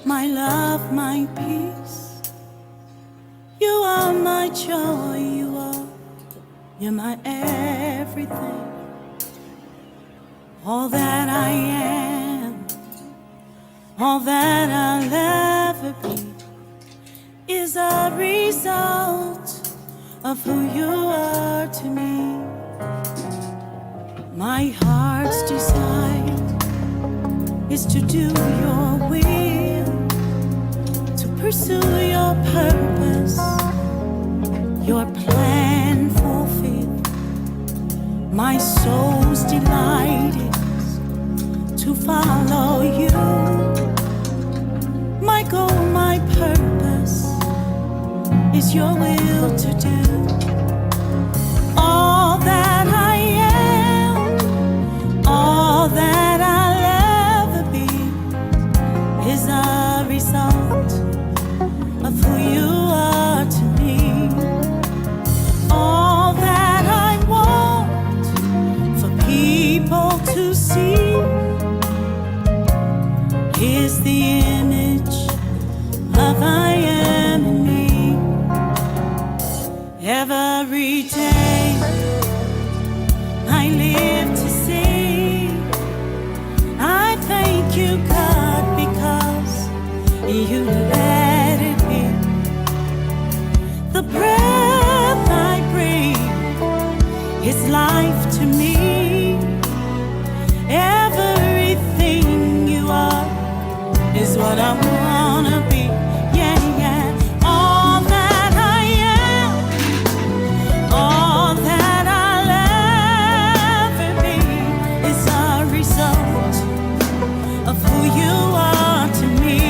My love, my peace. You are my joy, you're my everything. All that I am, all that I'll ever be is a result of who you are to me. My heart's desire is to do your will, to pursue your purpose, your plan fulfilled. My soul's delight is to follow you. My goal, my purpose is your will to do. All that I am, all that I'll ever be is a result of who you are to me. All that I want for people to see is the image of I am in me. Every day I live to see. I thank you, God, because you let it be. The breath I breathe is life to me. Everything you are is what I wanna be. Yeah, yeah. All that I am, all that I'll ever be is a result of who you are to me.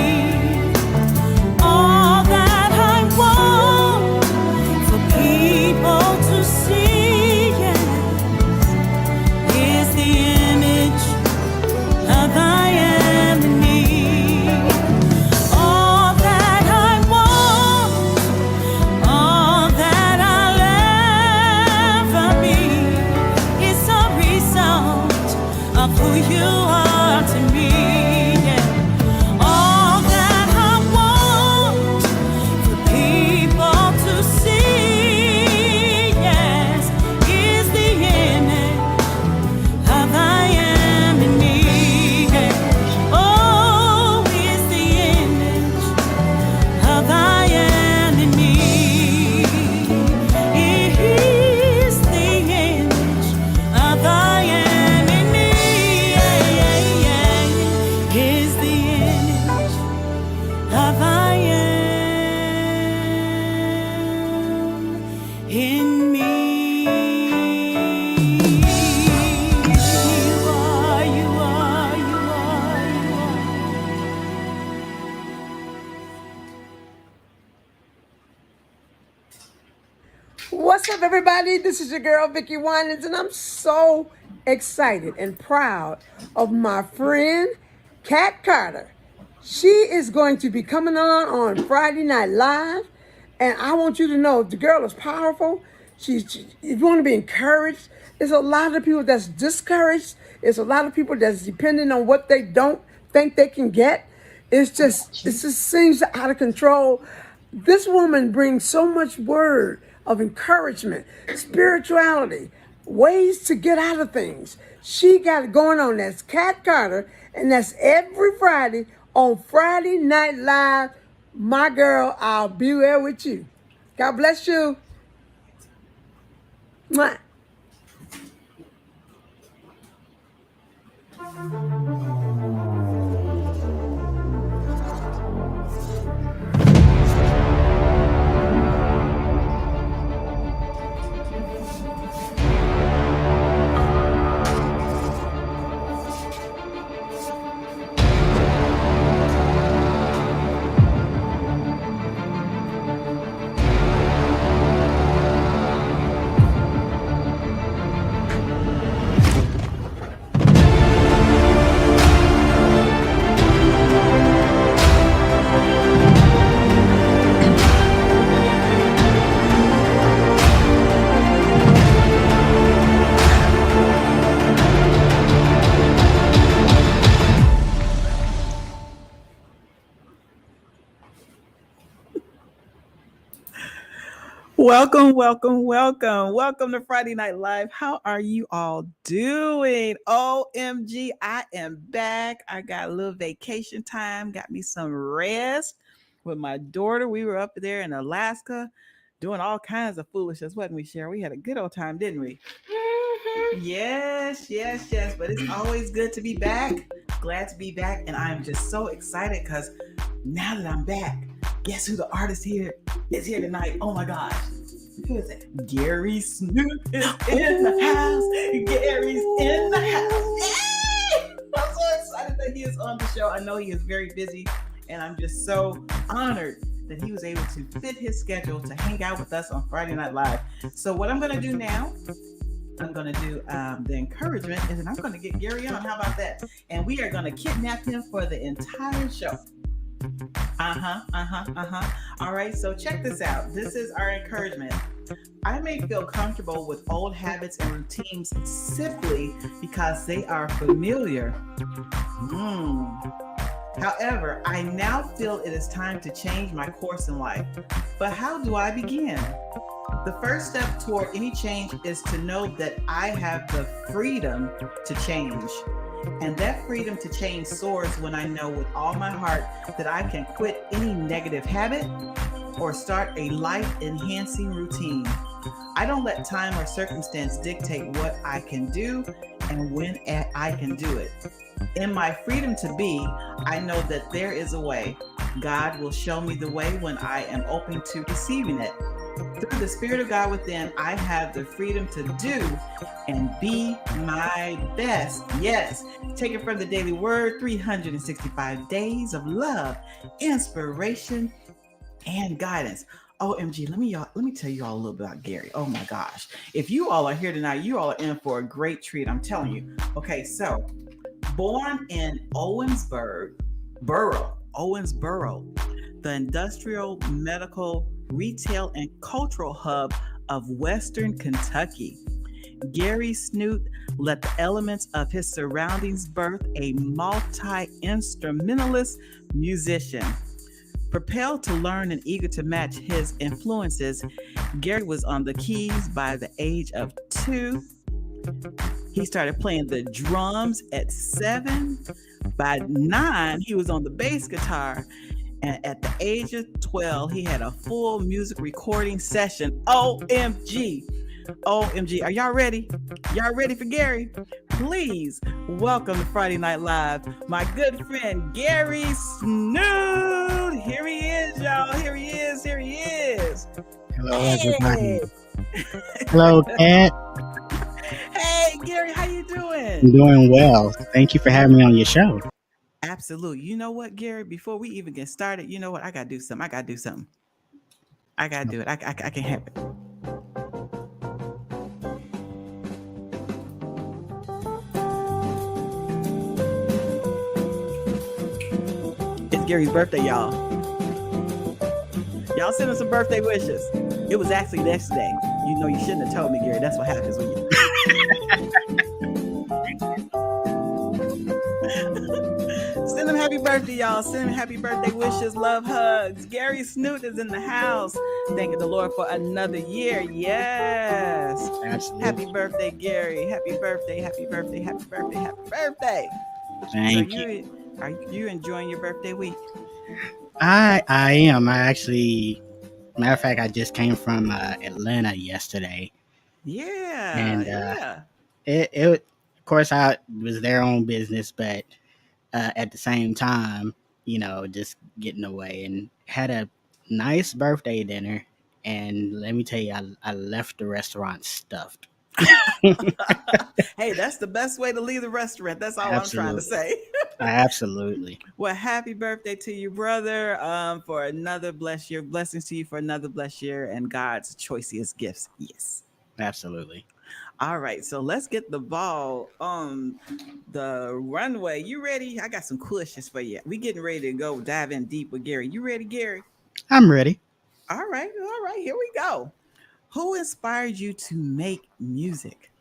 All that I want for people to see, yes, is the image of I am in me. All that I want, all that I'll ever be is a result of who you are to me. Yeah. All that I want for people to see, yes, is the image of I am in me. Yeah. Oh, is the image of I am in me. It is the image of I am in me. Yeah, yeah. up, everybody? This is your girl, Vicky Winans, and I'm so excited and proud of my friend, Kat Carter. She is going to be coming on Friday Night Live, and I want you to know the girl is powerful. If you want to be encouraged, there's a lot of people that's discouraged. There's a lot of people that's depending on what they don't think they can get. It just seems out of control. This woman brings so much word of encouragement, spirituality, ways to get out of things. She got it going on. That's Kat Carter, and that's every Friday on Friday Night Live. My girl, I'll be there with you. God bless you. Mwah. Welcome to Friday Night Live. How are you all doing? OMG, I am back. I got a little vacation time, got me some rest with my daughter. We were up there in Alaska doing all kinds of foolishness, wasn't we, Cheryl? We had a good old time, didn't we? Yes. But it's always good to be back. Glad to be back. And I'm just so excited because now that I'm back, guess who the artist here is here tonight? Oh my gosh. Who is it? Gerry Smoot is in the house. Gary's in the house. Yay! I'm so excited that he is on the show. I know he is very busy, and I'm just so honored that he was able to fit his schedule to hang out with us on Friday Night Live. So what I'm going to do now, I'm going to do the encouragement, and then I'm going to get Gerry on. How about that? And we are going to kidnap him for the entire show. All right, so check this out. This is our encouragement. I may feel comfortable with old habits and routines simply because they are familiar. However, I now feel it is time to change my course in life. But how do I begin? The first step toward any change is to know that I have the freedom to change. And that freedom to change soars when I know with all my heart that I can quit any negative habit or start a life-enhancing routine. I don't let time or circumstance dictate what I can do and when I can do it. In my freedom to be, I know that there is a way. God will show me the way when I am open to receiving it. Through the Spirit of God within, I have the freedom to do and be my best. Yes, take it from the Daily Word, 365 days of love, inspiration, and guidance. OMG, let me tell you all a little bit about Gerry. Oh my gosh. If you all are here tonight, you all are in for a great treat, I'm telling you. Okay, so born in Owensboro, the industrial, medical, retail, and cultural hub of Western Kentucky, Gerry Smoot let the elements of his surroundings birth a multi-instrumentalist musician. Propelled to learn and eager to match his influences, Gerry was on the keys by the age of 2. He started playing the drums at 7. By 9, he was on the bass guitar. And at the age of 12, he had a full music recording session. OMG. Are y'all ready? Y'all ready for Gerry? Please welcome to Friday Night Live, my good friend Gerry Smoot. Here he is, y'all. Here he is. Hello, everybody. Hello, Kat. Hey, Gerry, how you doing? I'm doing well. Thank you for having me on your show. Absolutely. You know what, Gerry? Before we even get started, you know what? I gotta do something. I gotta do it. I can't have it. Gary's birthday, y'all. Y'all send him some birthday wishes. It was actually yesterday. You know, you shouldn't have told me, Gary. That's what happens when you send him happy birthday, y'all. Send him happy birthday wishes, love, hugs. Gerry Smoot is in the house. Thanking the Lord for another year. Yes. Happy Absolutely. birthday, Gary. Happy birthday, happy birthday, happy birthday, happy birthday. So Thank you. you enjoying your birthday week? I am. I actually, matter of fact, I just came from Atlanta yesterday, Yeah, and yeah. of course I was there on business, but at the same time, just getting away and had a nice birthday dinner. And let me tell you, I left the restaurant stuffed. Hey, that's the best way to leave the restaurant. That's all I'm trying to Absolutely. say. Absolutely. Well, happy birthday to you, brother. For another blessed year. Blessings to you for another blessed year and God's choicest gifts. Yes. Absolutely. All right. So let's get the ball on the runway. You ready? I got some questions for you. We getting ready to go dive in deep with Gary. You ready, Gary? I'm ready. All right. All right. Here we go. Who inspired you to make music?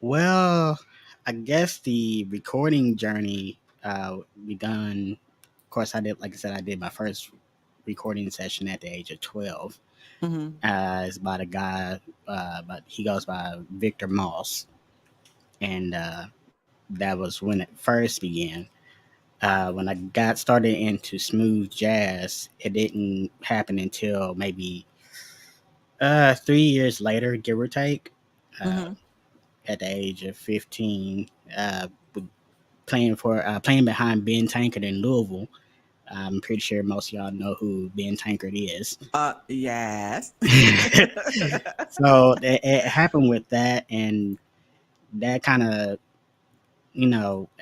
Well, I guess the recording journey begun. Of course, like I said, I did my first recording session at the age of 12. Mm-hmm. It's about a guy, but he goes by Victor Moss, and that was when it first began. When I got started into smooth jazz, it didn't happen until maybe 3 years later, give or take. Uh, Mm-hmm. at the age of 15, playing behind Ben Tankard in Louisville. I'm pretty sure most of y'all know who Ben Tankard is. Yes. So it happened with that, and that kind of,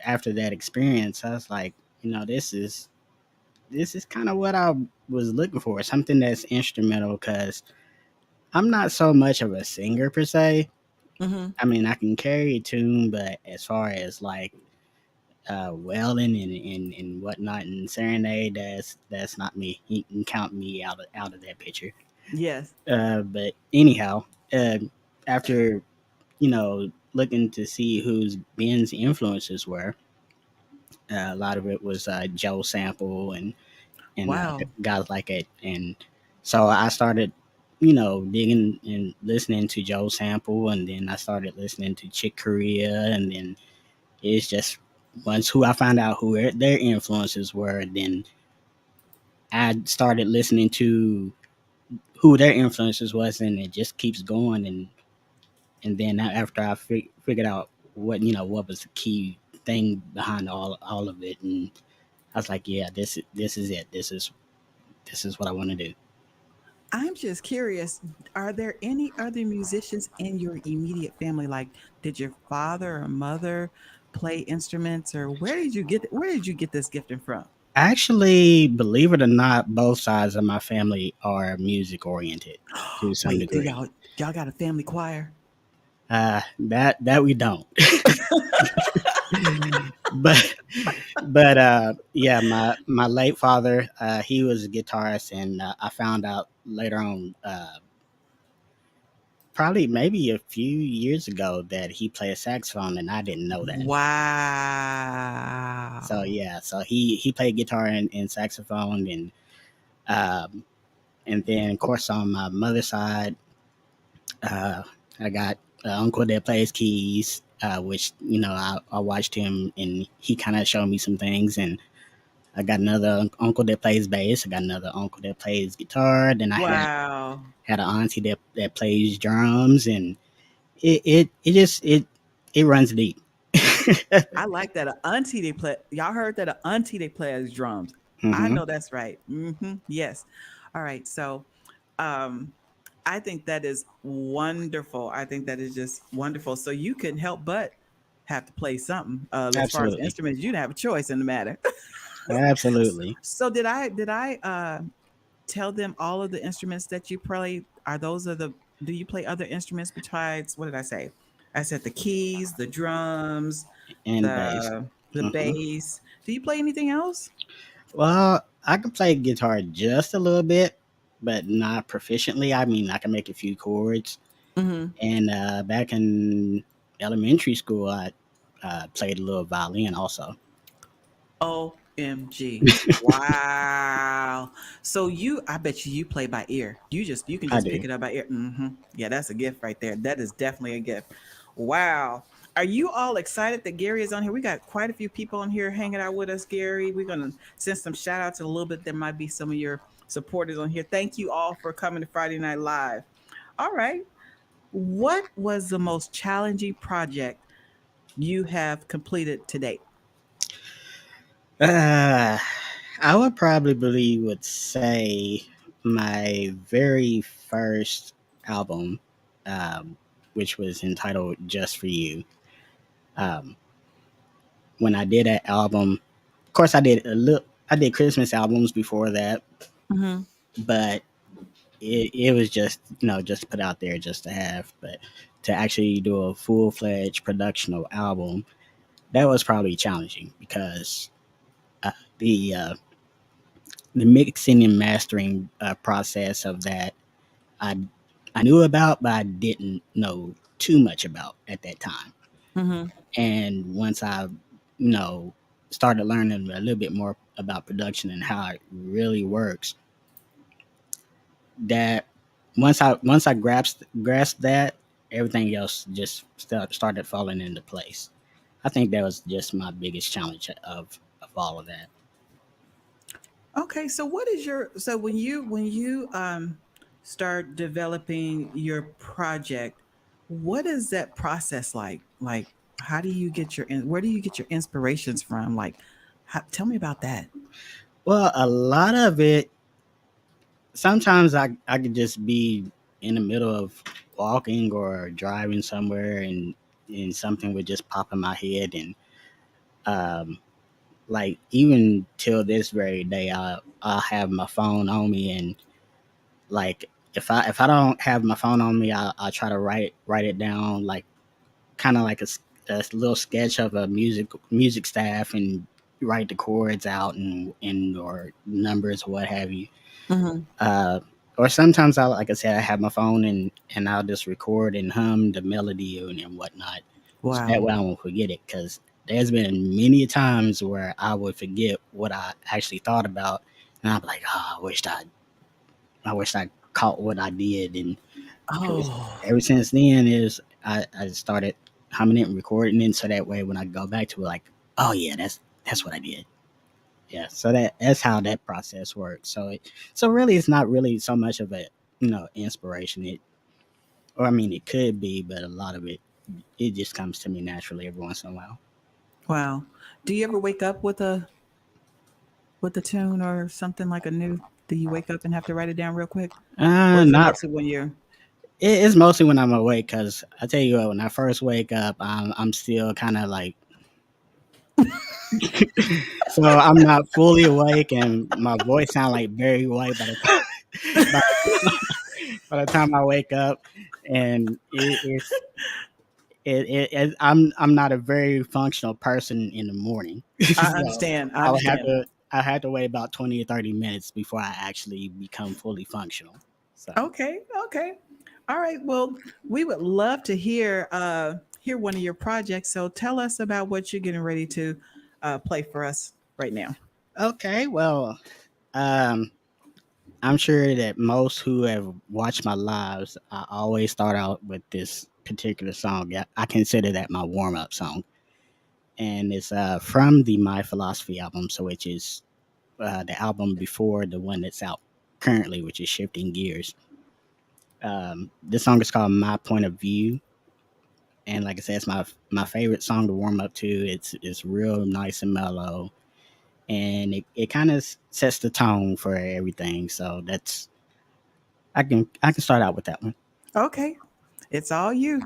after that experience, I was like, this is kind of what I was looking for, something that's instrumental, because I'm not so much of a singer per se. Mm-hmm. I mean, I can carry a tune, but as far as like wailing and whatnot and serenade, that's not me. You can count me out of that picture. Yes. But anyhow, after looking to see whose Ben's influences were, a lot of it was Joe Sample and Wow. guys like it, and so I started, digging and listening to Joe Sample, and then I started listening to Chick Corea, and then it's just once who I found out who their influences were, then I started listening to who their influences was, and it just keeps going. And then after I figured out what was the key thing behind all of it, and I was like, yeah, this is it. This is what I want to do. I'm just curious, are there any other musicians in your immediate family? Like, did your father or mother play instruments, or where did you get this gifting from? Actually, believe it or not, both sides of my family are music oriented to some Wait, do degree. y'all got a family choir? That we don't. but yeah, my late father, he was a guitarist, and I found out later on, probably maybe a few years ago, that he played saxophone, and I didn't know that. So Wow. yeah, so he played guitar and saxophone, um, and then of course on my mother's side, uh, I got an uncle that plays keys, which I watched him, and he kind of showed me some things. And I got another uncle that plays bass. I got another uncle that plays guitar. Then I Wow. had an auntie that plays drums, and it runs deep. I like that. A auntie they play. Y'all heard that? A auntie they play as drums. I Hmm. know that's right. Yes. All right. So, um, I think that is wonderful. I think that is just wonderful. So you couldn't help but have to play something. As far as Absolutely, instruments, you didn't have a choice in the matter. absolutely. So did I tell them all of the instruments that you play? Are those are the Do you play other instruments besides what did I say? I said the keys, the drums, And bass. the Hmm. bass. Do you play anything else? Well, I can play guitar just a little bit, but not proficiently. I mean, I can make a few chords. Mm-hmm. And back in elementary school, I played a little violin also. OMG. Wow. So I bet you play by ear. You can I just do. pick it up by ear. Yeah, that's a gift right there. That is definitely a gift. Wow. Are you all excited that Gary is on here? We got quite a few people on here hanging out with us, Gary. We're going to send some shout outs in a little bit. There might be some of your supporters on here. Thank you all for coming to Friday Night Live. All right. What was the most challenging project you have completed to date? Uh, I would probably would say my very first album, um, which was entitled "Just for You." Um, when I did that album, of course, I did a little. I did Christmas albums before that, Mm-hmm. but it was just just put out there just to have. But to actually do a full fledged productional album, that was probably challenging because uh, the uh, the mixing and mastering process of that I I knew about, but I didn't know too much about at that time. Mm-hmm. And once I, started learning a little bit more about production and how it really works, that once I grasped that, everything else just started falling into place. I think that was just my biggest challenge of all of that. Okay, so what is your so when you start developing your project, what is that process like? Like how do you get where do you get your inspirations from? Like tell me about that. Well, a lot of it sometimes I could just be in the middle of walking or driving somewhere and something would just pop in my head and um like even till this very day I'll have my phone on me and like if I don't have my phone on me I'll try to write it down like kind of like a little sketch of a music staff and write the chords out and or numbers or what have you. Hmm. Uh, or sometimes I like I said, I have my phone and I'll just record and hum the melody and whatnot. So that Wow. way I won't forget it because there's been many times where I would forget what I actually thought about, and I'm like, oh, I wish I caught what I did. And ever, Oh. ever since then is I started humming it and recording it, so that way when I go back to it, like, oh yeah, that's what I did. Yeah, so that's how that process works. So really, it's not really so much of a inspiration. Or I mean, it could be, but a lot of it just comes to me naturally every once in a while. Wow. Do you ever wake up with a tune or something like a new do you wake up and have to write it down real quick? Or is it Not mostly when you're it's mostly when I'm awake because I tell you what, when I first wake up, I'm still kind of like so I'm not fully awake and my voice sounds like very white by the time by by the time I wake up, and I'm not a very functional person in the morning, I so understand. I I would have understand. to I had to wait about 20 or 30 minutes before I actually become fully functional. So Okay, okay. All right. Well, we would love to hear one of your projects. So tell us about what you're getting ready to play for us right now. okay, well, um, I'm sure that most who have watched my lives, I always start out with this particular song. Yeah, I consider that my warm up song, and it's from the My Philosophy album, so which is the album before the one that's out currently, which is Shifting Gears. This song is called My Point of View, and like I said, it's my favorite song to warm up to. It's real nice and mellow, and it kind of sets the tone for everything. So that's I can start out with that one. Okay. It's all you.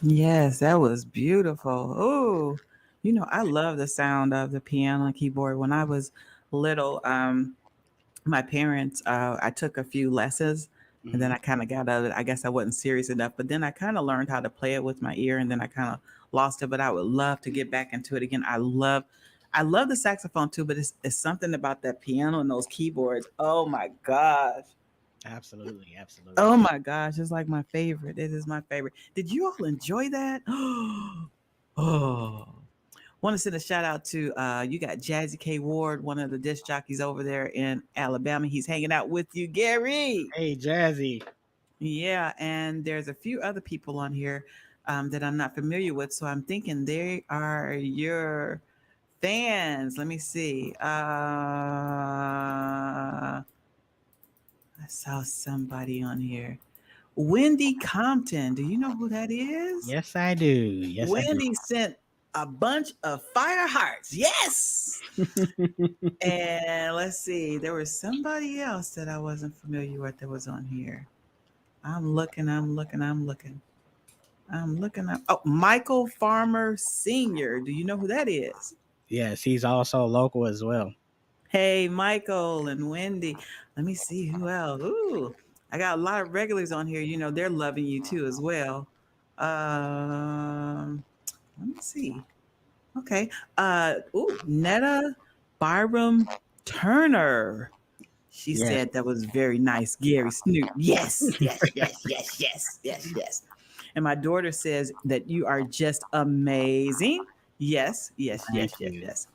Yes, that was beautiful. Oh, I love the sound of the piano and keyboard. When I was little, my parents, I took a few lessons and then Hmm. I kind of got out of it. I guess I wasn't serious enough, but then I kind of learned how to play it with my ear and then I kind of lost it, but I would love to get back into it again. I love the saxophone too, but it's something about that piano and those keyboards. Oh my gosh. Absolutely, absolutely. Oh my gosh, it's like my favorite. It is my favorite. Did you all enjoy that? Oh, want to send a shout out to you got Jazzy K Ward, one of the disc jockeys over there in Alabama. He's hanging out with you, Gary. Hey, Jazzy. Yeah, and there's a few other people on here that I'm not familiar with, so I'm thinking they are your fans. Let me see. I saw somebody on here. Wendy Compton. Do you know who that is? Yes, I do. Yes, I do. Wendy sent a bunch of fire hearts. Yes. And let's see, there was somebody else that I wasn't familiar with that was on here. I'm looking, I'm looking, I'm looking. I'm looking up. Oh, Michael Farmer Sr. Do you know who that is? Yes, he's also local as well. Hey, Michael and Wendy. Let me see who else. Ooh, I got a lot of regulars on here. They're loving you too as well. Um, Let me see. Okay. Netta Byram Turner. She Yes, said that was very nice, Gerry Smoot. Yes, yes, yes, yes, yes, yes, yes. And my daughter says that you are just amazing. Yes, yes, thank yes, yes, you. yes.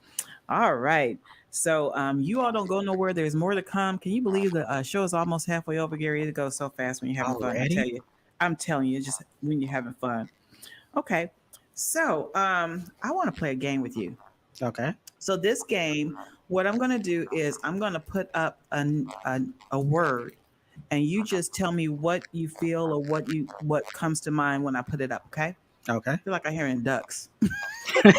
All right. So you all don't go nowhere. There's more to come. Can you believe the show is almost halfway over, Gary? It goes so fast when you're having fun. I tell Already? you. I'm telling you, just when you're having fun. Okay. So I want to play a game with you. Okay. So this game, what I'm going to do is I'm going to put up a word, and you just tell me what you feel or what comes to mind when I put it up. Okay? I Okay. feel like I'm hearing ducks. Do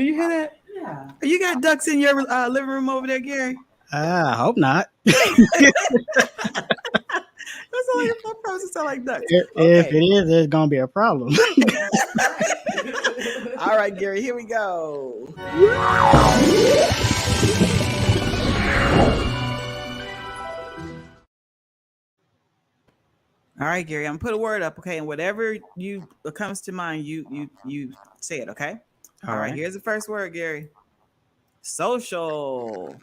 you hear that? Yeah. You got ducks in your living room over there, Gary? I hope not. That's all like a probably sound like ducks. If Okay. it is, there's gonna be a problem. All right, Gary. Here we go. All right, Gary. I'm gonna put a word up, okay, and whatever you comes to mind, you say it, okay? All All right. right. Here's the first word, Gary. Social.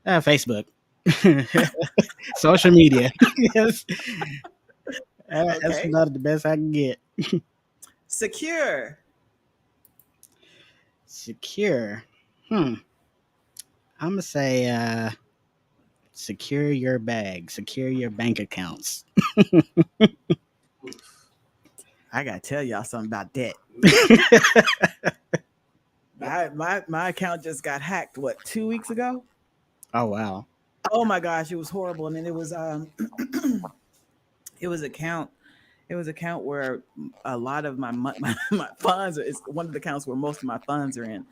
Facebook, social media. Yes, that's Okay. about the best I can get. Secure. Secure. Hmm. I'm gonna say secure your bag, secure your bank accounts. I gotta tell y'all something about that. My account just got hacked. What 2 weeks ago? Oh wow. Oh my gosh, it was horrible. And then it was it was account it was account where a lot of my funds are, it's one of the accounts where most of my funds are in.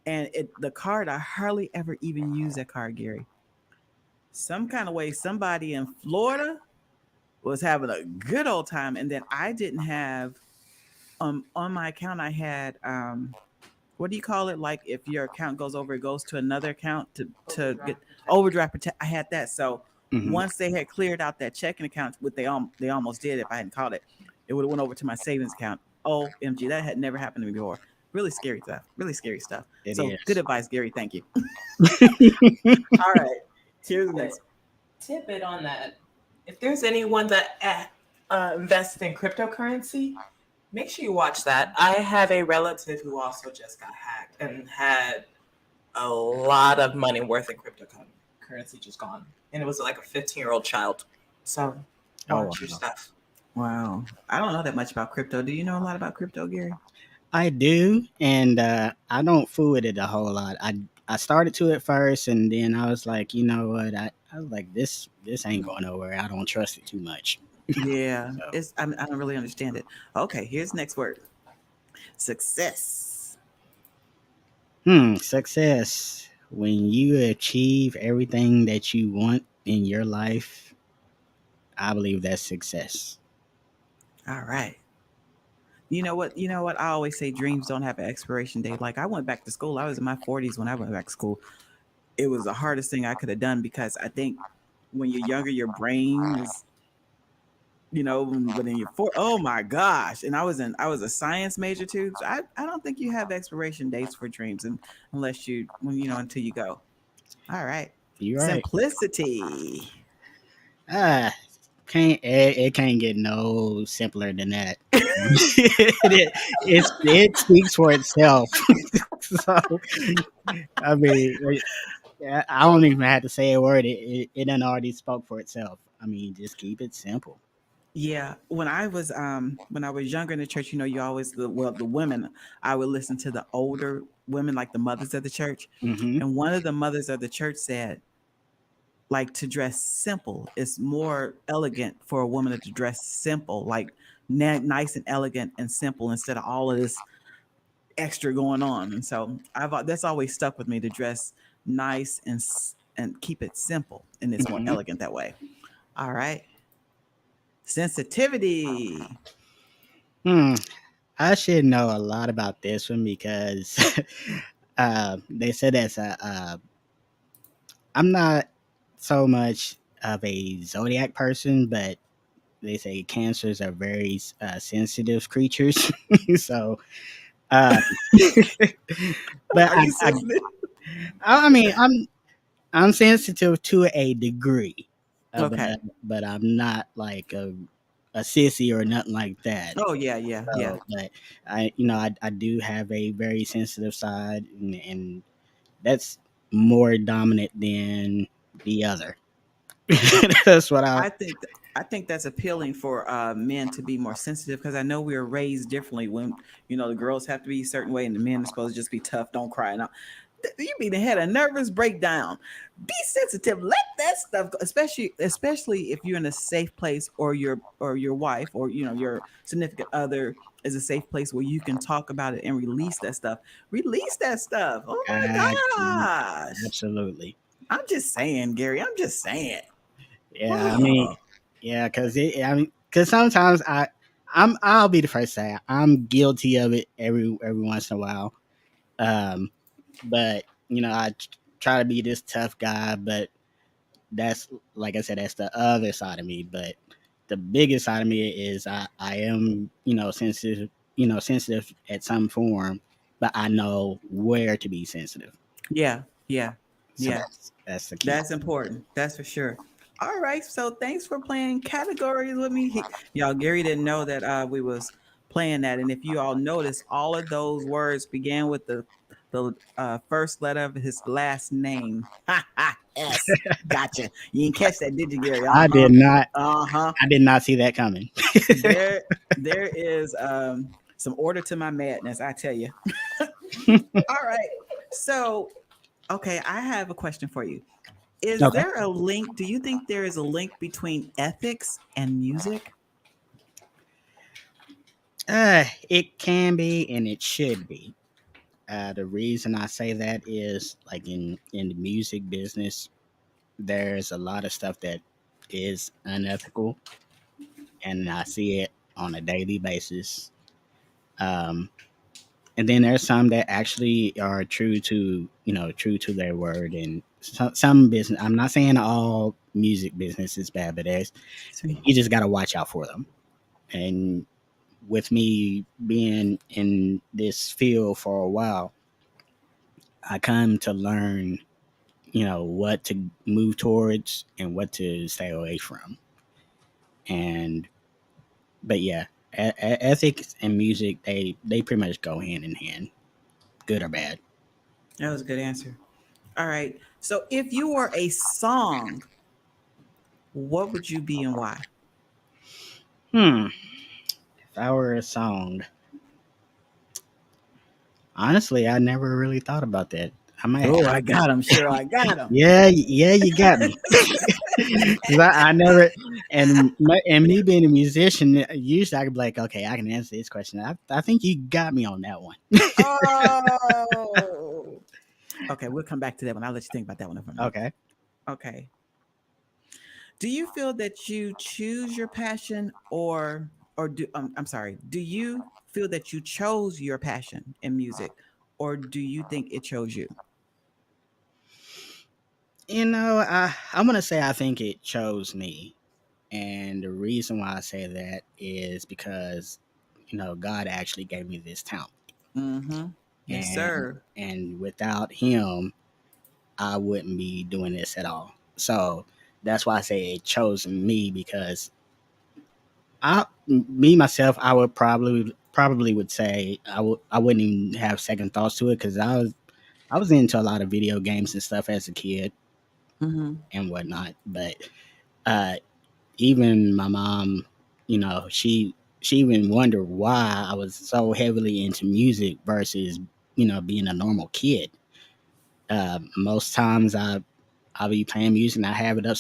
And the card, I hardly ever even use that card, Gary. Some kind of way somebody in Florida was having a good old time, and then I didn't have on my account I had what do you call it? Like if your account goes over, it goes to another account to get overdraft protect. I had that. So Hmm. once they had cleared out that checking account, what they almost did if I hadn't caught it, it would have went over to my savings account. OMG, that had never happened to me before. Really scary stuff. Really scary stuff. It So good is. advice, Gary. Thank you. All right. Here's the next. Tidbit on that. If there's anyone that invests in cryptocurrency, make sure you watch that. I have a relative who also just got hacked and had a lot of money worth in cryptocurrency just gone. And it was like a 15-year-old child. So Oh watch your wow. stuff. Wow. I don't know that much about crypto. Do you know a lot about crypto, Gary? I do, and I don't fool with it a whole lot. I started to at first, and then I was like, you know what? I was like, this ain't going nowhere. I don't trust it too much. Yeah. So, I don't really understand it. Okay, here's the next word. Success. success. When you achieve everything that you want in your life, I believe that's success. All right. You know what? I always say dreams don't have an expiration date. Like I went back to school. I was in my 40s when I went back to school. It was the hardest thing I could have done because I think when you're younger, your brain is, but in your oh my gosh. And I was a science major too. So I don't think you have expiration dates for dreams and unless until you go. All right. You're right. Simplicity. Ah, it can't get no simpler than that. It speaks for itself. So I mean, yeah, I don't even have to say a word. It done already spoke for itself. I mean, just keep it simple. Yeah, when I was younger in the church, you always the women. I would listen to the older women, like the mothers of the church, Hmm. and one of the mothers of the church said, like to dress simple. It's more elegant for a woman to dress simple, like nice and elegant and simple, instead of all of this extra going on. And so that's always stuck with me to dress nice and keep it simple, and it's more Hmm. elegant that way. All right, sensitivity. Hmm. I should know a lot about this one because they said that's I'm not so much of a zodiac person, but they say cancers are very sensitive creatures. So, uh, but Are you sensitive? I mean, I'm sensitive to a degree, but Okay. I'm not like a sissy or nothing like that. Oh yeah, yeah, yeah. So, but I do have a very sensitive side, and that's more dominant than the other. That's what I. I think that's appealing for men to be more sensitive because I know we are raised differently. When the girls have to be a certain way and the men are supposed to just be tough, don't cry. Now you be the head a nervous breakdown. Be sensitive. Let that stuff go. Especially if you're in a safe place, or your wife, or your significant other is a safe place where you can talk about it and release that stuff. Release that stuff. Oh Absolutely. my gosh. Absolutely. I'm just saying, Gary. I'm just saying. Yeah, I mean, Oh, yeah, because sometimes I'll be the first to say I'm guilty of it every once in a while. Um, but I try to be this tough guy, but that's like I said, that's the other side of me. But the biggest side of me is I am sensitive, sensitive at some form, but I know where to be sensitive. yeah, yeah, So yeah. that's the key. That's important. That's for sure. All right. So thanks for playing categories with me. Y'all, Gary didn't know that we was playing that. And if you all notice, all of those words began with the first letter of his last name. Ha ha. S. Gotcha. You didn't catch that, did you, Gary? Uh I huh. did not. Uh huh. I did not see that coming. There, there is some order to my madness. I tell you. All right. So, okay, I have a question for you. Is Okay. there a link? Do you think there is a link between ethics and music? It can be and it should be. The reason I say that is like in the music business, there's a lot of stuff that is unethical, and I see it on a daily basis. Um, and then there's some that actually are true to their word. And some business. I'm not saying all music business is bad, but you just got to watch out for them. And with me being in this field for a while, I come to learn, what to move towards and what to stay away from. And but yeah, ethics and music they pretty much go hand in hand, good or bad. That was a good answer. All right. So, if you were a song, what would you be and why? Hmm. If I were a song, honestly, I never really thought about that. I might Oh, have I to. got him. Sure, I got him. Yeah, yeah, you got me. 'Cause I never, and me being a musician, usually I could be like, okay, I can answer this question. I think you got me on that one. Oh. Okay, we'll come back to that one. I'll let you think about that one for a minute. Okay. Okay. Do you feel that you choose your passion, or or I'm sorry, do you feel that you chose your passion in music, or do you think it chose you? I'm gonna say I think it chose me, and the reason why I say that is because God actually gave me this talent, Mm-hmm. Yes, and sir. without Him, I wouldn't be doing this at all. So that's why I say it chose me because me myself, I would probably would say I wouldn't even have second thoughts to it because I was into a lot of video games and stuff as a kid Mm-hmm. and whatnot. But uh, even my mom, she even wondered why I was so heavily into music versus being a normal kid. Most times I'll be playing music and I have it up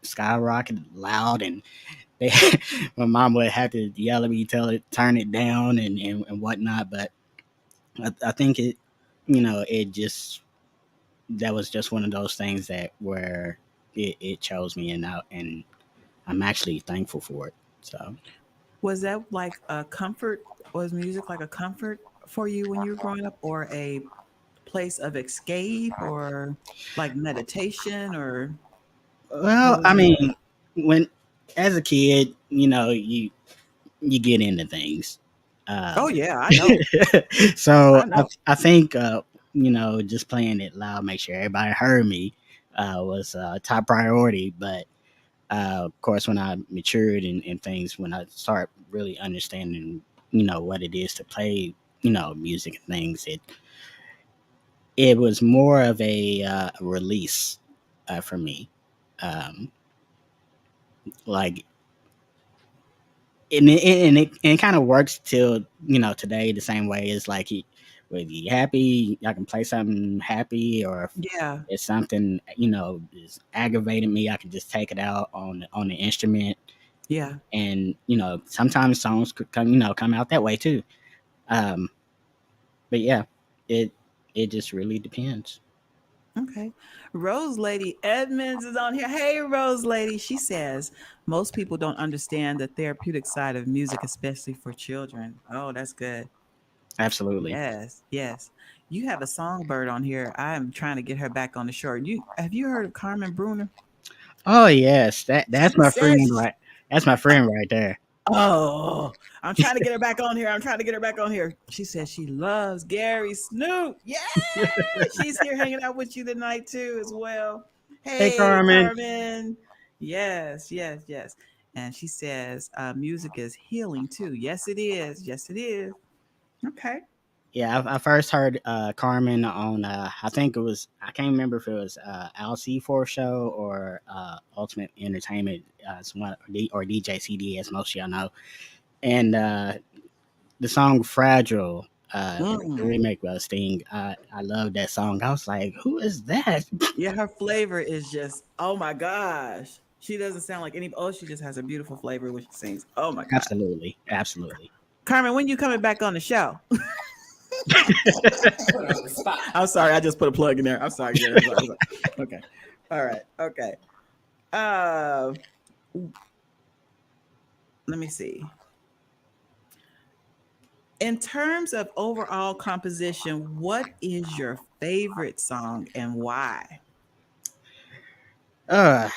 skyrocket loud and they, my mom would have to yell at me, tell it turn it down and whatnot. But I think it just that was just one of those things that where it chose me and I'm actually thankful for it. So Was that like a comfort? Was music like a comfort for you when you were growing up, or a place of escape, or like meditation, or what well, was I it? mean, when as a kid, you get into things. Oh Um, yeah, I know. so I know. I think just playing it loud, make sure everybody heard me, was top priority. But of course, when I matured and things, when I start really understanding, what it is to play, music and things, it was more of a release for me. Um, like and it kind of works till today the same way. It's like whether you happy, I can play something happy, or if Yeah, it's something is aggravating me, I can just take it out on the instrument. yeah. And sometimes songs could come out that way too. um but yeah, it it just really depends. Okay. Rose Lady Edmonds is on here. Hey, Rose Lady. She says most people don't understand the therapeutic side of music, especially for children. Oh, that's good. Absolutely. Yes, yes. You have a songbird on here. I'm trying to get her back on the shore. You have you heard of Carmen Bruner? Oh yes, that's She my friend, says, right? That's my friend right there. "Oh, I'm trying to get her back on here. I'm trying to get her back on here." She says she loves Gerry Smoot. Yeah, she's here hanging out with you tonight too, as well. Hey, Hey, Carmen. Carmen. Yes, yes, yes. And she says music is healing too. Yes, it is. Yes, it is. Okay. Yeah, I first heard Carmen on I think it was, I can't remember if it was Al C4 show or Ultimate Entertainment, or DJ CD, as most of y'all know. And the song "Fragile," the Mm. remake by Sting. I love that song. I was like, "Who is that?" Yeah, her flavor is just, oh my gosh. She doesn't sound like any, oh, she just has a beautiful flavor when she sings. Oh my God. Absolutely, absolutely. Carmen, when you coming back on the show? I'm sorry, I just put a plug in there. I'm sorry, Gary. I'm sorry. Okay. All right. Okay. Uh, Let me see. In terms of overall composition, what is your favorite song and why? Uh,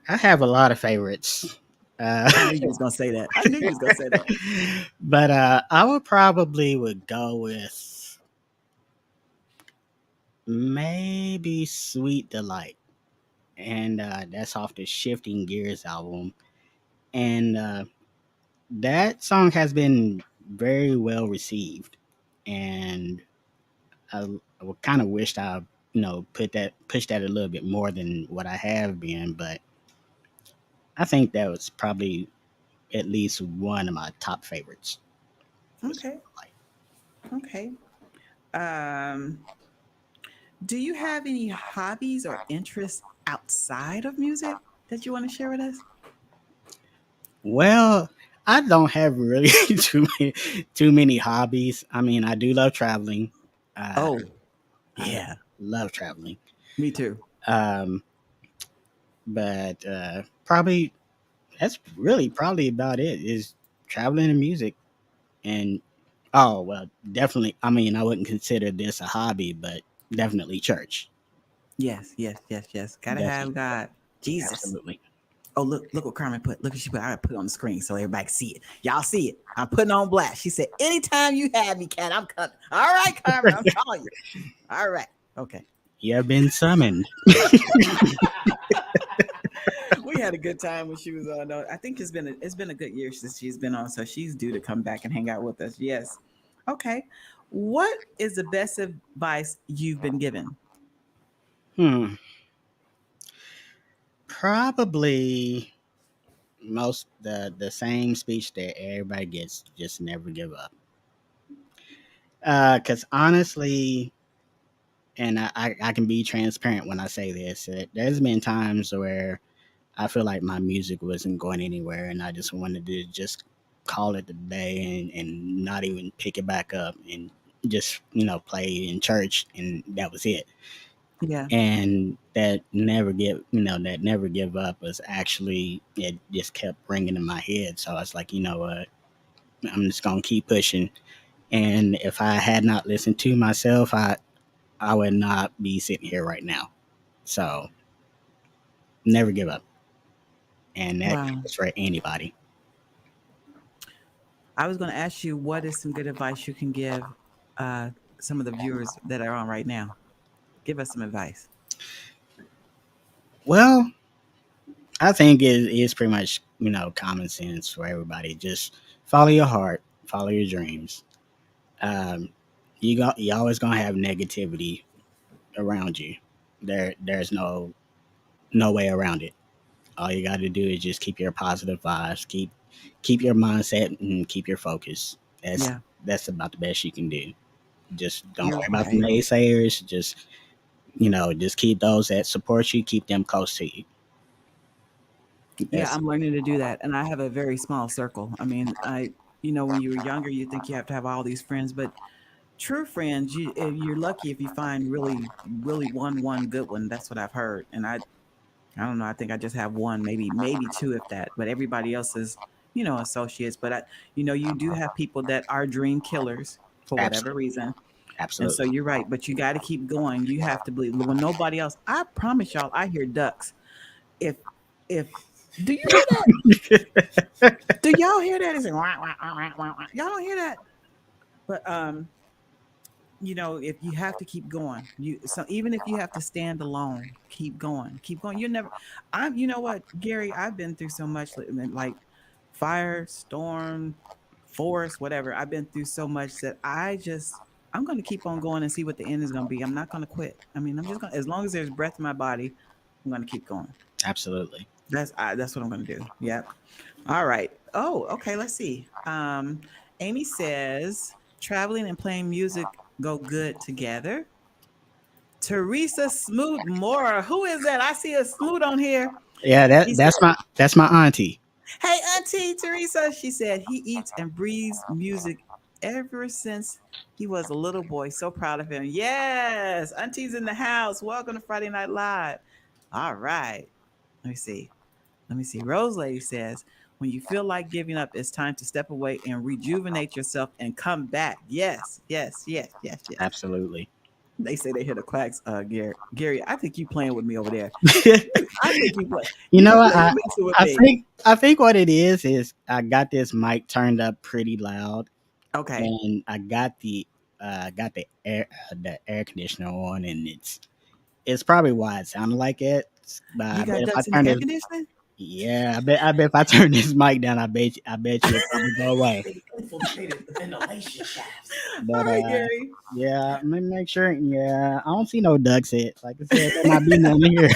I have a lot of favorites. I knew you was gonna say that. I knew you was gonna say that. but I would probably would go with maybe "Sweet Delight," and that's off the Shifting Gears album. And that song has been very well received, and I would kind of wished I pushed that a little bit more than what I have been, but I think that was probably at least one of my top favorites. Was Okay. like, Okay. Um, do you have any hobbies or interests outside of music that you want to share with us? well, I don't have really too many hobbies. I mean, I do love traveling. Uh, Oh, I yeah, love traveling. me too. Um, but probably that's really probably about it. Is traveling and music, and oh well, definitely. I mean, I wouldn't consider this a hobby, but definitely church. Yes, yes, yes, yes. Gotta have Definitely, God. Jesus. absolutely. Oh, look what Carmen put. Look what she put. I put it on the screen so everybody can see it. Y'all see it. I'm putting on blast. She said, anytime you have me, Cat, I'm coming. All right, Carmen, I'm calling you. All right. Okay. You have been summoned. We had a good time when she was on. I think it's been a good year since she's been on, so she's due to come back and hang out with us. Yes. Okay. What is the best advice you've been given? Hmm. Probably most the same speech that everybody gets. Just never give up. Because honestly, and I can be transparent when I say this. There's been times where I feel like my music wasn't going anywhere, and I just wanted to just call it a day and not even pick it back up and just play in church, and that was it. Yeah. And that never give up was actually, it just kept ringing in my head. So I was like, you know what, I'm just gonna keep pushing. And if I had not listened to myself, I would not be sitting here right now. So never give up, and that Wow. is for anybody. I was going to ask you what is some good advice you can give uh, some of the viewers that are on right now. Give us some advice. Well, I think it is pretty much common sense for everybody. Just follow your heart, follow your dreams. Um, you always gonna have negativity around you. There's no way around it. All you got to do is just keep your positive vibes, keep your mindset, and keep your focus. Yeah, That's about the best you can do. Just don't you're worry about the right. naysayers. Just keep those that support you, keep them close to you. Yeah, That's I'm learning to do that. And I have a very small circle. I mean, when you were younger, you think you have to have all these friends, but true friends, you're lucky if you find really, really one good one. That's what I've heard. And I don't know. I think I just have one, maybe two, if that. But everybody else is, associates. But you do have people that are dream killers for whatever absolutely, reason. And so absolutely. you're right. But you got to keep going. You have to believe when nobody else. I promise y'all, I hear ducks. If do you hear that? Do y'all hear that? It's like, wah, wah, wah, wah, wah, wah. Y'all don't hear that. But if you have to keep going, even if you have to stand alone, keep going. You never, you know what, Gary, I've been through so much, like fire, storm, forest, whatever. I've been through so much that I'm going to keep on going and see what the end is going to be. I'm not going to quit. I mean, I'm just going to, as long as there's breath in my body, I'm going to keep going. Absolutely. That's what I'm going to do. Yep. All right. Oh, okay. Let's see. Amy says traveling and playing music go good together. Teresa Smoot Mora. Who is that? I see a Smoot on here. Yeah, She said, that's my auntie. hey, Auntie Teresa. She said he eats and breathes music ever since he was a little boy. So proud of him. Yes. Auntie's in the house. Welcome to Friday Night Live. All right. Let me see. Rose Lady says, when you feel like giving up, it's time to step away and rejuvenate yourself and come back. Yes, yes, yes, yes, yes. Absolutely. They say they hear the quacks, Gary. Gary, I think you playing with me over there. I think you play. You know what? You messing with I me. think what it is I got this mic turned up pretty loud, Okay. and I got the air conditioner on, and it's probably why it sounded like it. But You I bet got if I ducks in turn the air this conditioning? yeah, I bet if I turn this mic down, I bet you it'll probably go away. They infiltrated the ventilation shafts. All But right, Gary. yeah, let me make sure. Yeah, I don't see no ducks hit. Like I said, there might be none here.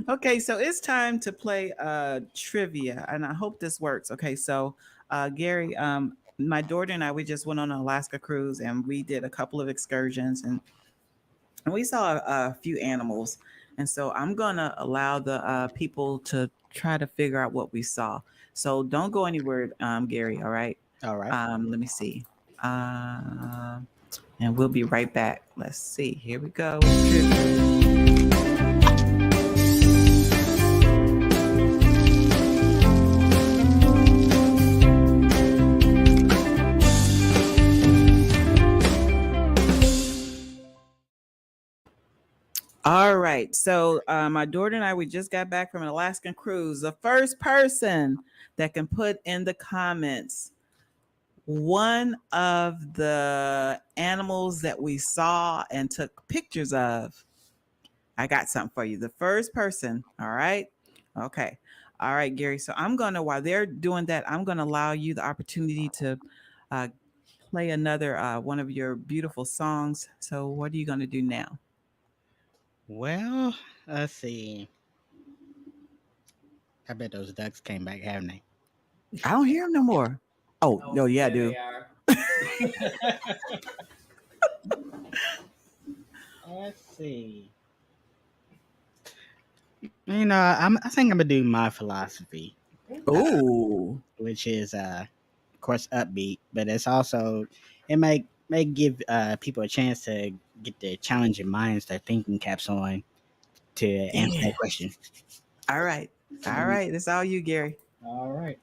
Okay, so it's time to play trivia, and I hope this works. Okay, so Gary, my daughter and I, we just went on an Alaska cruise, and we did a couple of excursions, and we saw a few animals. And so I'm gonna allow the people to try to figure out what we saw. So don't go anywhere, Gary. All right. All right. Let me see. And we'll be right back. Let's see. Here we go. All right. So my daughter and I, we just got back from an Alaskan cruise. The first person that can put in the comments one of the animals that we saw and took pictures of, I got something for you. The first person. All right. Okay. All right, Gary. So I'm going to, while they're doing that, I'm going to allow you the opportunity to uh, play another one of your beautiful songs. So what are you going to do now? Well, let's see. I bet those ducks came back, haven't they? I don't hear him no more. Oh, no, yeah, I there do. they are. Let's see. I think I'm gonna do my philosophy, Ooh. which is of course upbeat, but it's also it may give people a chance to get their challenging minds, their thinking caps on to answer Yeah. that question. All right. All right. That's all you, Gary. All right.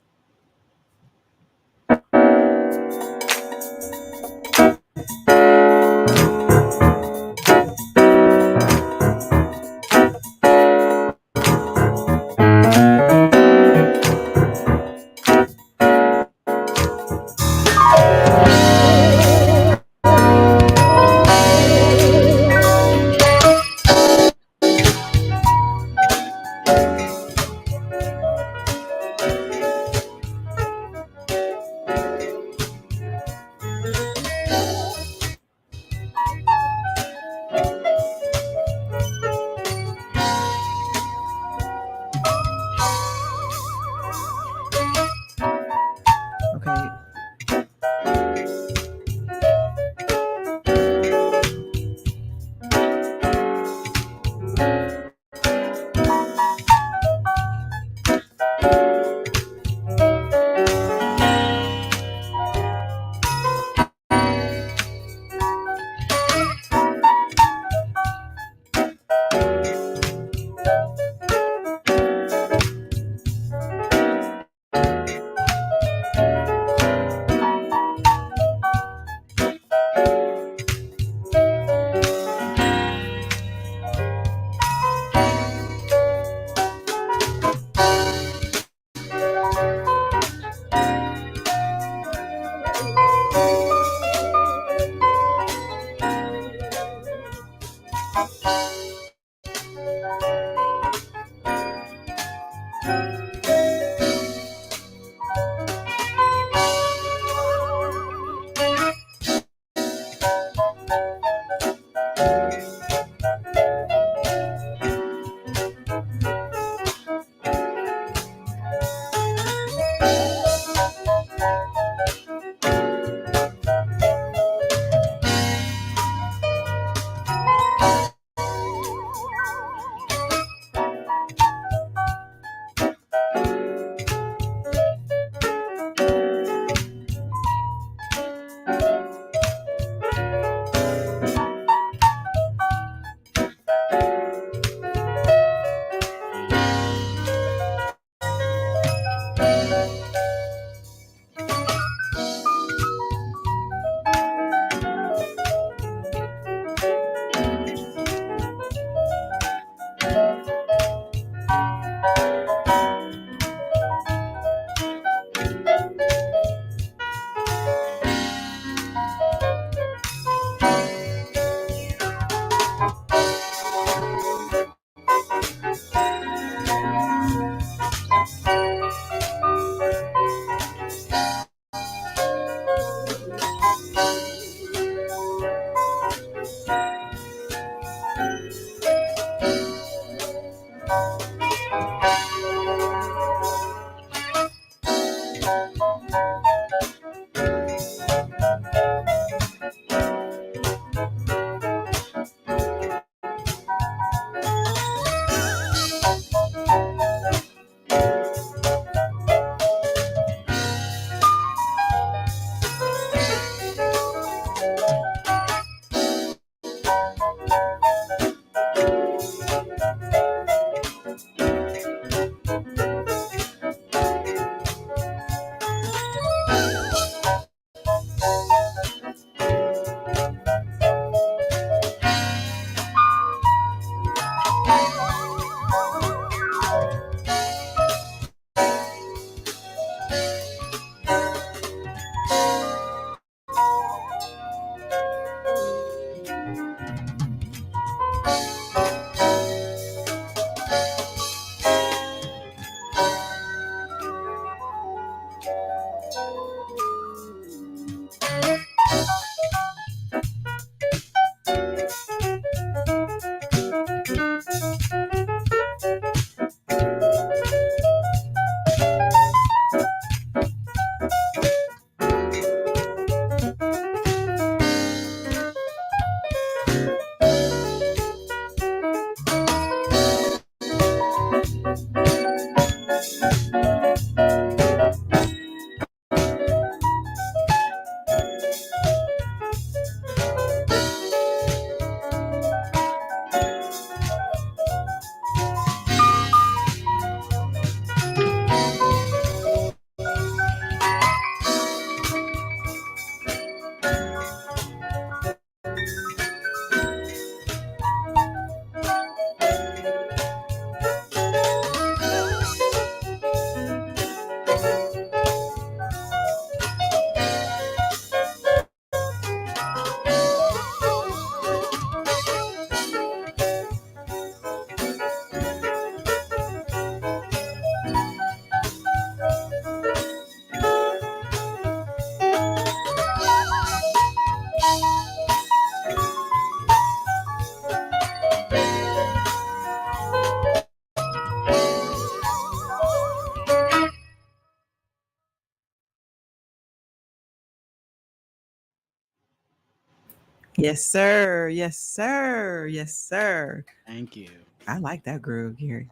Yes, sir. Yes, sir. Yes, sir. Thank you. I like that groove, Gary.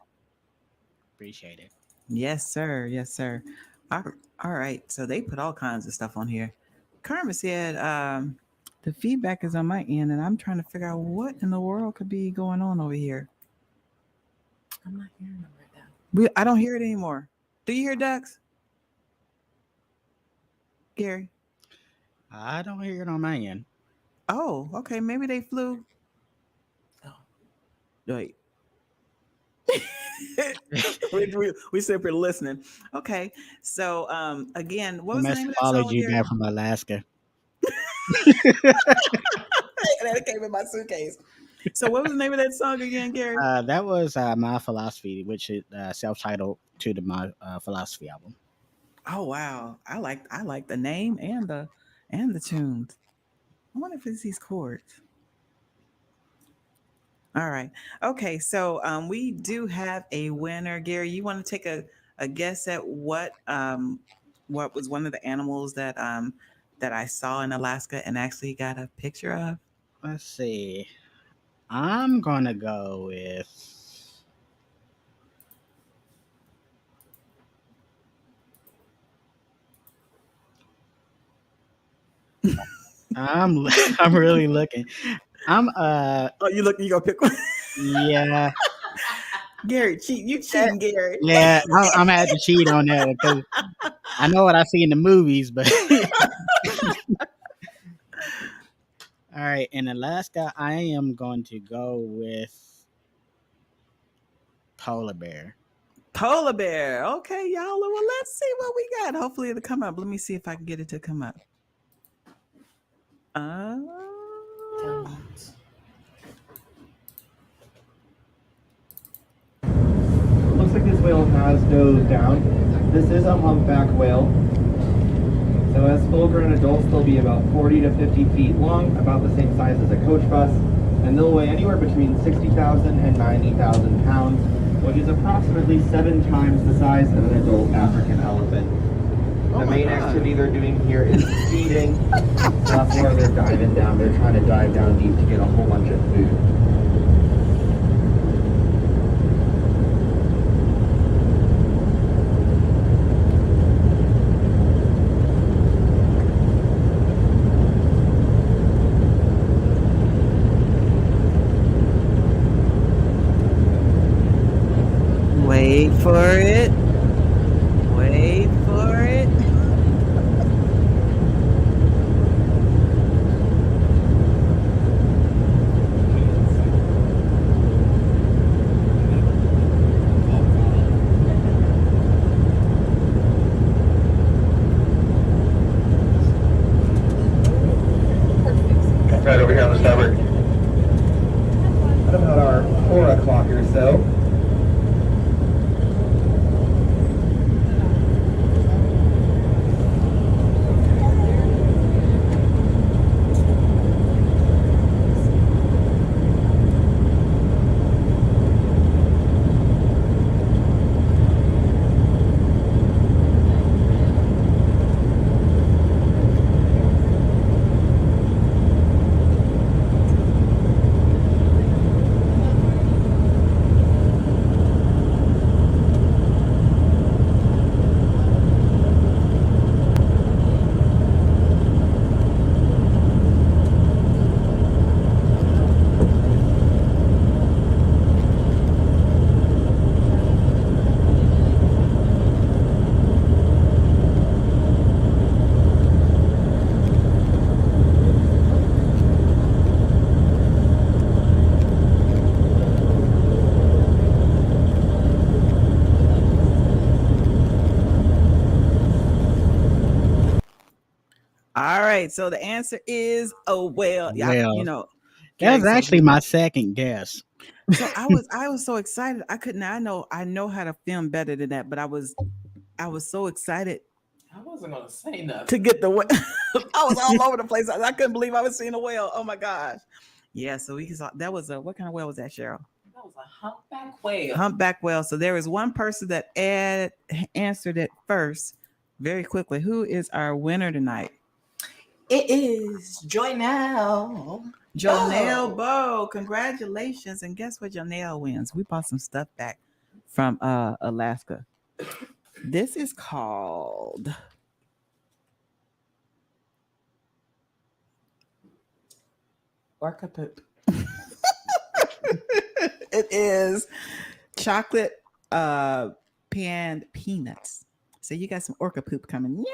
Appreciate it. Yes, sir. Yes, sir. All all right. So they put all kinds of stuff on here. Carmen said, the feedback is on my end, and I'm trying to figure out what in the world could be going on over here. I'm not hearing them right now. I don't hear it anymore. Do you hear ducks, Gary? I don't hear it on my end. Oh, okay. Maybe they flew. Oh, Wait. we said we're listening. Okay. So again, what The was the name of that song, methodology Gary? back from Alaska. That came in my suitcase. So what was the name of that song again, Gary? That was My Philosophy, which is self-titled to the My Philosophy album. Oh wow. I like the name and the tunes. I wonder if it's these chords. All right. Okay. So we do have a winner. Gary, you want to take a guess at what was one of the animals that I saw in Alaska and actually got a picture of? Let's see. I'm gonna go with. I'm I'm really looking. I'm Oh, you gonna pick one. yeah. Gary, you cheating, Gary. Yeah, I'm gonna have to cheat on that because I know what I see in the movies, but all right. In Alaska, I am going to go with polar bear. Polar bear. Okay, y'all. Well, let's see what we got. Hopefully it'll come up. Let me see if I can get it to come up. Uh, don't. Looks like this whale has dozed down. This is a humpback whale. So as full-grown adults, they'll be about 40 to 50 feet long, about the same size as a coach bus, and they'll weigh anywhere between 60,000 and 90,000 pounds, which is approximately 7 times the size of an adult African elephant. The main activity they're doing here is feeding. That's where they're diving down. They're trying to dive down deep to get a whole bunch of food. wait for it. Wait for it. Right over here on the starboard. At about our 4 o'clock or so. All right. So the answer is whale. Yeah, Well, that Gary. was actually my second guess. So I was so excited. I couldn't. I know how to film better than that, but I was so excited I wasn't gonna say nothing. to get the whale. I was all over the place. I couldn't believe I was seeing a whale. Oh my gosh. Yeah. So we saw that was a what kind of whale was that, Cheryl? That was a humpback whale. Humpback whale. So there is one person that answered it first, very quickly. Who is our winner tonight? It is Joy Now. Jonelle Bo, congratulations. And guess what Jonelle wins? We bought some stuff back from Alaska. This is called Orca poop. it is chocolate panned peanuts. So you got some orca poop coming. Yeah.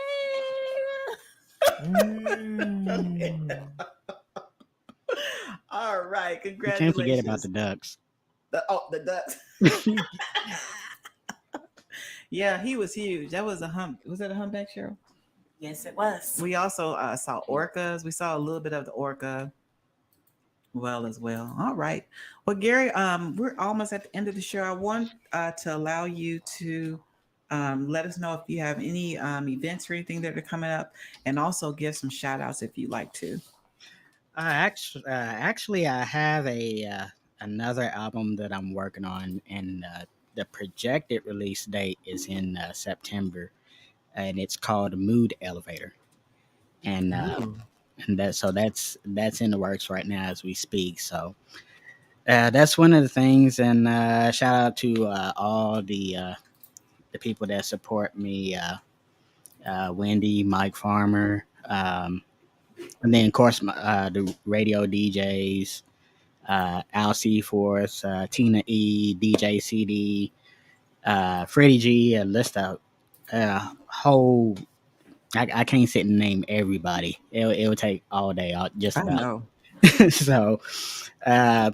All right, You congratulations. can't forget about the ducks. The ducks. Yeah, he was huge. That was a hump. Was that a humpback, Cheryl? Yes, it was. We also saw orcas. We saw a little bit of the orca as well. All right. Well, Gary, we're almost at the end of the show. I want to allow you to let us know if you have any events or anything that are coming up, and also give some shout outs if you'd like to. Actually, I have another album that I'm working on, and the projected release date is in September, and it's called Mood Elevator, and Ooh. that's in the works right now as we speak. So that's one of the things, and shout out to all the people that support me, Wendy, Mike Farmer, and then of course the radio DJs. Alcie Force, Tina E, DJ CD, Freddie G, a list of whole. I can't sit and name everybody. It'll take all day, just I about. know. So, uh,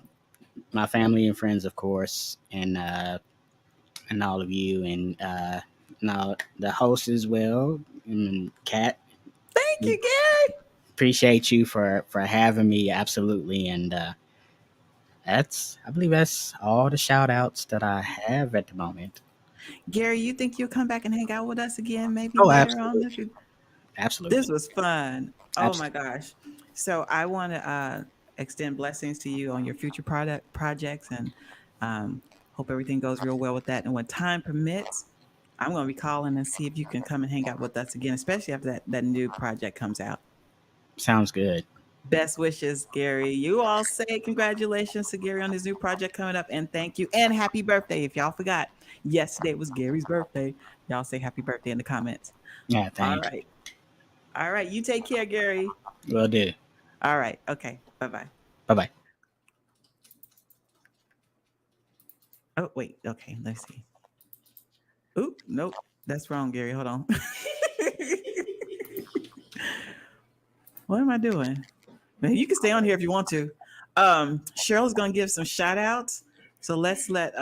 my family and friends, of course, and all of you, and now the host as well, and Kat. Thank you, Gary. Appreciate you for having me, absolutely, and I believe that's all the shout outs that I have at the moment. Gary, you think you'll come back and hang out with us again, maybe Oh, later on? absolutely. Absolutely. This was fun. Oh my Absolutely. gosh. So I want to extend blessings to you on your future projects, and hope everything goes real well with that. And when time permits, I'm going to be calling and see if you can come and hang out with us again, especially after that new project comes out. Sounds good. Best wishes, Gary. You all say congratulations to Gary on his new project coming up, and thank you and happy birthday. If y'all forgot, yesterday was Gary's birthday. Y'all say happy birthday in the comments. Yeah, All thank right. All right. You take care, Gary. you. Will do. All right. Okay. Bye-bye. Bye bye. Oh, wait. Okay. Let's see. Oop. Nope. That's wrong, Gary. Hold on. What am I doing? Man, you can stay on here if you want to. Cheryl's going to give some shout outs. So let's let,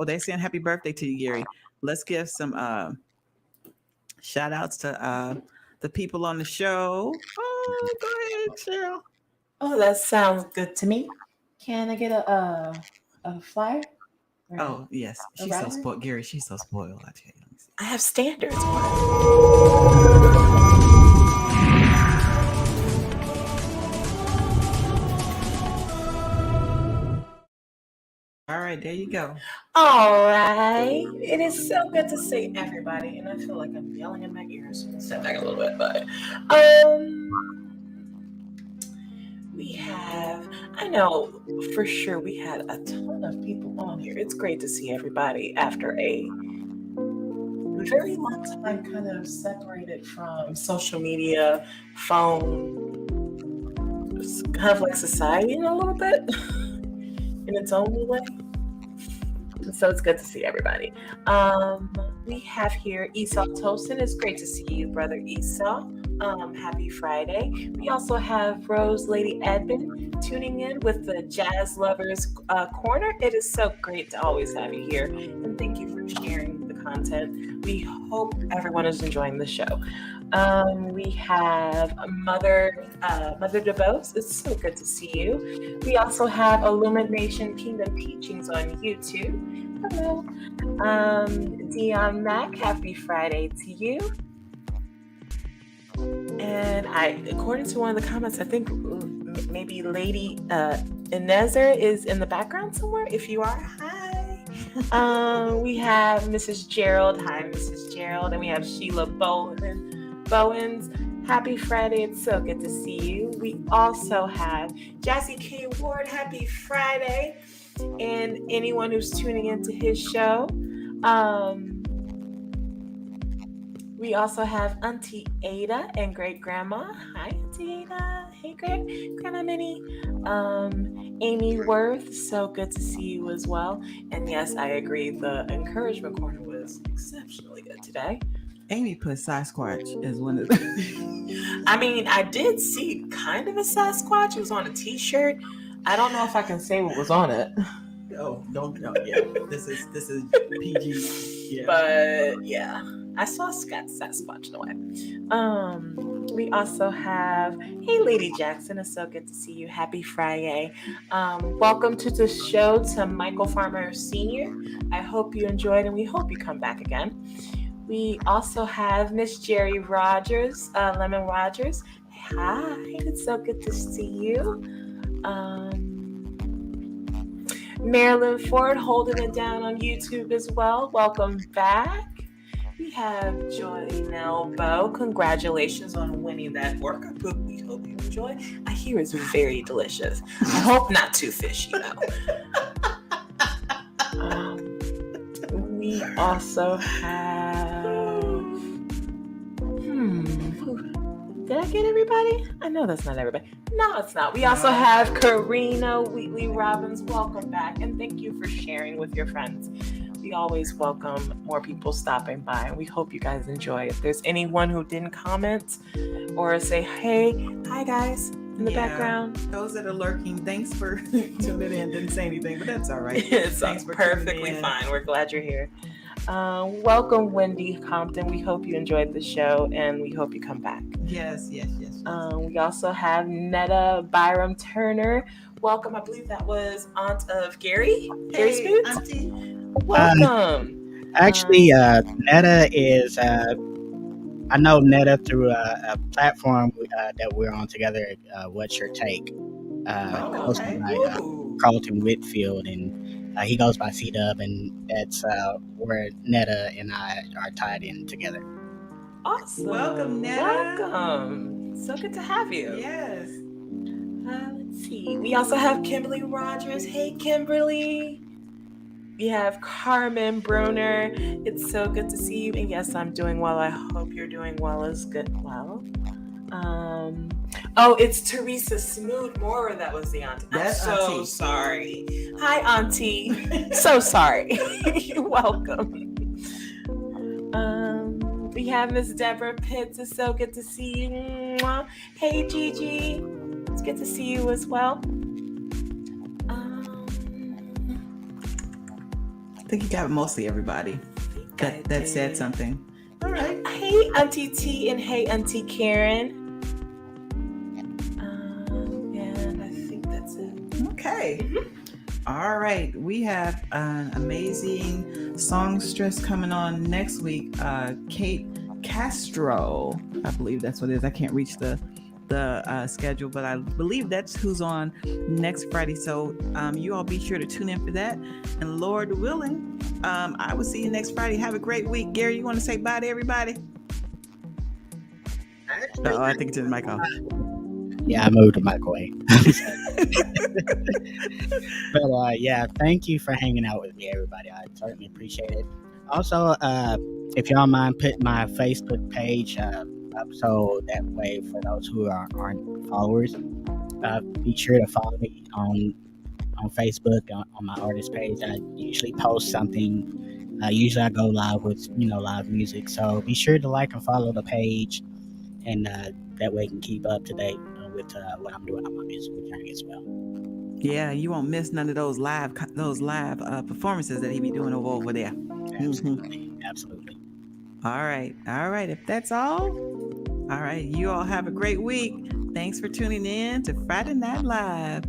they're saying happy birthday to you, Gary. Let's give some shout outs to the people on the show. Oh, go ahead, Cheryl. Oh, that sounds good to me. Can I get a flyer? Or Oh, yes. She's so wrapper? spoiled. Gary, she's so spoiled. I tell you. Let me see. I have standards. All right, there you go. All right. It is so good to see everybody, and I feel like I'm yelling in my ears. So let's step back a little bit, but we have, I know for sure we had a ton of people on here. It's great to see everybody after a very long time kind of separated from social media, phone, kind of like society in a little bit in its own way. So it's good to see everybody. We have here Esau Tosin. It's great to see you, brother Esau. Happy Friday. We also have Rose Lady Edmund tuning in with the Jazz Lovers Corner. It is so great to always have you here, and thank you for sharing the content. We hope everyone is enjoying the show. We have Mother DeBose. It's so good to see you. We also have Illumination Kingdom Teachings on YouTube. Hello. Dion Mack, happy Friday to you. And according to one of the comments, I think maybe Lady Inezer is in the background somewhere. If you are, hi. We have Mrs. Gerald. Hi, Mrs. Gerald. And we have Sheila Bowens. Happy Friday. It's so good to see you. We also have Jazzy K. Ward. Happy Friday. And anyone who's tuning into his show. We also have Auntie Ada and Great Grandma. Hi, Auntie Ada. Hey, Grandma Minnie. Amy Worth. So good to see you as well. And yes, I agree. The encouragement corner was exceptionally good today. Amy put Sasquatch as one of the. I mean, I did see kind of a Sasquatch. It was on a T-shirt. I don't know if I can say what was on it. Oh, don't. Oh, yeah. This is PG. Yeah. But yeah, I saw Sasquatch in a way. We also have, hey, Lady Jackson. It's so good to see you. Happy Friday. Welcome to the show to Michael Farmer Sr. I hope you enjoyed, and we hope you come back again. We also have Miss Jerry Rogers, Lemon Rogers. Hi, it's so good to see you. Marilyn Ford holding it down on YouTube as well. Welcome back. We have Joy Nelbo. Congratulations on winning that orca book. We hope you enjoy. I hear it's very delicious. I hope not too fishy though. We also have. Did I get everybody? I know that's not everybody. No, it's not. We also have Karina Wheatley Robbins. Welcome back, and thank you for sharing with your friends. We always welcome more people stopping by, and we hope you guys enjoy. If there's anyone who didn't comment or say, hey, hi guys, in the background. Those that are lurking, thanks for tuning in. Didn't say anything, but that's all right. It's perfectly fine. We're glad you're here. Welcome, Wendy Compton. We hope you enjoyed the show, and we hope you come back. Yes. We also have Netta Byram Turner. Welcome. I believe that was aunt of Gerry Smoot. Auntie. Welcome. Actually, Netta is. I know Netta through a platform that we're on together. What's Your Take? Hosted by Carlton Whitfield, and he goes by C-Dub, and that's where Netta and I are tied in together. Awesome. Welcome, Netta. Welcome. So good to have you. Yes. Let's see. We also have Kimberly Rogers. Hey, Kimberly. We have Carmen Bruner. It's so good to see you. And yes, I'm doing well. I hope you're doing well as good. Well. It's Teresa Smoot Mora that was the auntie. That's I'm so auntie. sorry. Hi, auntie. So sorry. You're welcome. We have Miss Deborah Pitts. It's so good to see you. Mwah. Hey, Gigi. It's good to see you as well. I think you got mostly everybody that said something. All right. Hey, Auntie T, and hey, Auntie Karen. And I think that's it. Okay. All right. We have an amazing songstress coming on next week. Kate Castro. I believe that's what it is. I can't reach the schedule, but I believe that's who's on next Friday. So you all be sure to tune in for that. And Lord willing, I will see you next Friday. Have a great week. Gary, you want to say bye to everybody? I think it's in the mic off. Yeah, I moved the mic away. But yeah, thank you for hanging out with me, everybody. I certainly appreciate it. Also, if y'all mind, put my Facebook page up so that way for those who aren't followers, be sure to follow me on Facebook on my artist page. I usually post something. Usually I go live with live music. So be sure to like and follow the page, and that way you can keep up to date with what I'm doing on my musical journey as well. Yeah, you won't miss none of those live performances that he be doing over there. Absolutely. All right. If that's all right. You all have a great week. Thanks for tuning in to Friday Night Live.